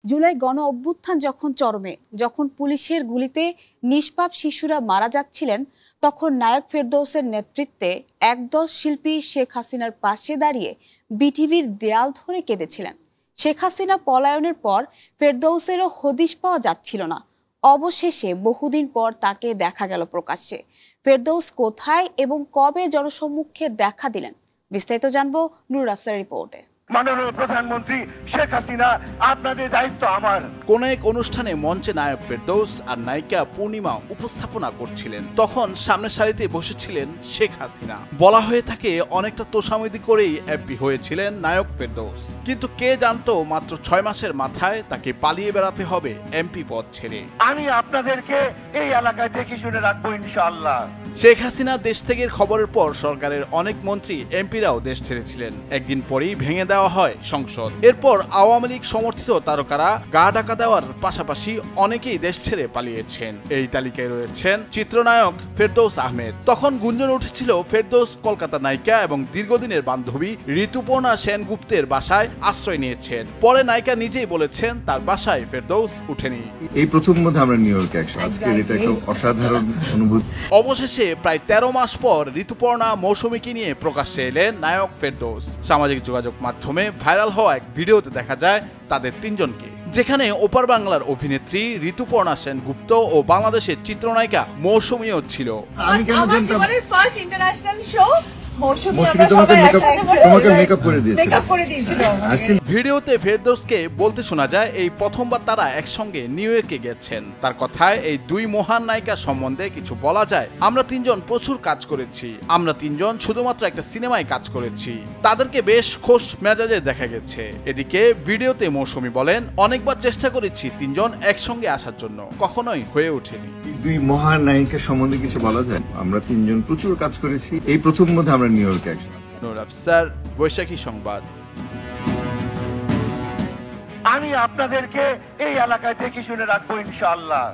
জুলাই গণ অভ্যুত্থান যখন চরমে, যখন পুলিশের গুলিতে নিষ্পাপ শিশুরা মারা যাচ্ছিলেন, তখন নায়ক ফেরদৌসের নেতৃত্বে একদল শিল্পী শেখ হাসিনার পাশে দাঁড়িয়ে বিটিভির দেয়াল ধরে কেঁদেছিলেন। শেখ হাসিনা পলায়নের পর ফেরদৌসেরও হদিশ পাওয়া যাচ্ছিল না। অবশেষে বহুদিন পর তাকে দেখা গেল প্রকাশ্যে। ফেরদৌস কোথায় এবং কবে জনসম্মুখে দেখা দিলেন, বিস্তারিত জানবো নুরুল আফসারের রিপোর্টে। মাননীয় প্রধানমন্ত্রী শেখ হাসিনা, আপনাদের দায়িত্ব আমার। কোন এক অনুষ্ঠানে মঞ্চে নায়ক ফেরদৌস আর নায়িকা পূর্ণিমা উপস্থাপনা করছিলেন। তখন সামনের সারিতে বসেছিলেন শেখ হাসিনা। বলা হয়ে থাকে অনেকটা তোষামোদি করেই এমপি হয়েছিলেন নায়ক ফেরদৌস, কিন্তু কে জানতো মাত্র 6 মাসের মাথায় তাকে পালিয়ে বেড়াতে হবে এমপি পদ ছেড়ে। আমি আপনাদেরকে এই এলাকায় দেখে শুনে রাখবো ইনশাআল্লাহ। শেখ হাসিনা দেশ থেকে খবরের পর সরকারের অনেক মন্ত্রী এমপিরাও দেশ ছেড়েছিলেন। একদিন পরেই ভেঙে দেওয়া হয় সংসদ। এরপর আওয়ামী লীগ সমর্থিত তারকারা গা ঢাকা দেওয়ার পাশাপাশি অনেকেই দেশ ছেড়ে পালিয়েছেন। এই তালিকায় রয়েছেন চিত্রনায়ক ফেরদৌস আহমেদ। তখন গুঞ্জন উঠেছিল ফেরদৌস কলকাতা নায়িকা এবং দীর্ঘদিনের বান্ধবী ঋতুপর্ণা সেনগুপ্তের বাসায় আশ্রয় নিয়েছেন। পরে নায়িকা নিজেই বলেছেন তার বাসায় ফেরদৌস উঠেনি। এই প্রথম মধ্যে আমরা নিউ ইয়র্কে আজকে এটা একটা অসাধারণ অনুভূতি। অবশেষে প্রায় 13 মাস পর ঋতুপর্ণা মৌসুমীকে নিয়ে প্রকাশ্যে এলেন নায়ক ফেরদৌস। সামাজিক যোগাযোগ মাধ্যমে ভাইরাল হওয়া এক ভিডিওতে দেখা যায় তাদের তিনজনকে, যেখানে ওপার বাংলার অভিনেত্রী ঋতুপর্ণা সেনগুপ্ত ও বাংলাদেশের চিত্রনায়িকা মৌসুমীও ছিল। আমি কেন জানতাম? ফার্স্ট ইন্টারন্যাশনাল শো ভিডিওতে ফেরদৌসকে বলতে শোনা যায় এই প্রথমবার তারা একসঙ্গে নিউ ইয়র্কে গেছেন। তার কথায় এই দুই মহান নায়িকা সম্বন্ধে কিছু বলা যায়। আমরা তিনজন প্রচুর কাজ করেছি, আমরা তিনজন শুধুমাত্র একটা সিনেমায় কাজ করেছি। তাদেরকে বেশ খোশ মেজাজে দেখা গেছে। এদিকে ভিডিওতে মৌসুমী বলেন, অনেকবার চেষ্টা করেছি তিনজন একসঙ্গে আসার জন্য, কখনোই হয়ে ওঠেনি। দুই মহান নায়িকা সম্বন্ধে কিছু বলা যায়? আমরা তিনজন প্রচুর কাজ করেছি, এই প্রথম মধ্যে আমরা নিউ ইয়র্কে। নুরুল আফসার, বৈশাখী সংবাদ। আমি আপনাদেরকে এই এলাকায় দেখে শুনে রাখবো ইনশাআল্লাহ।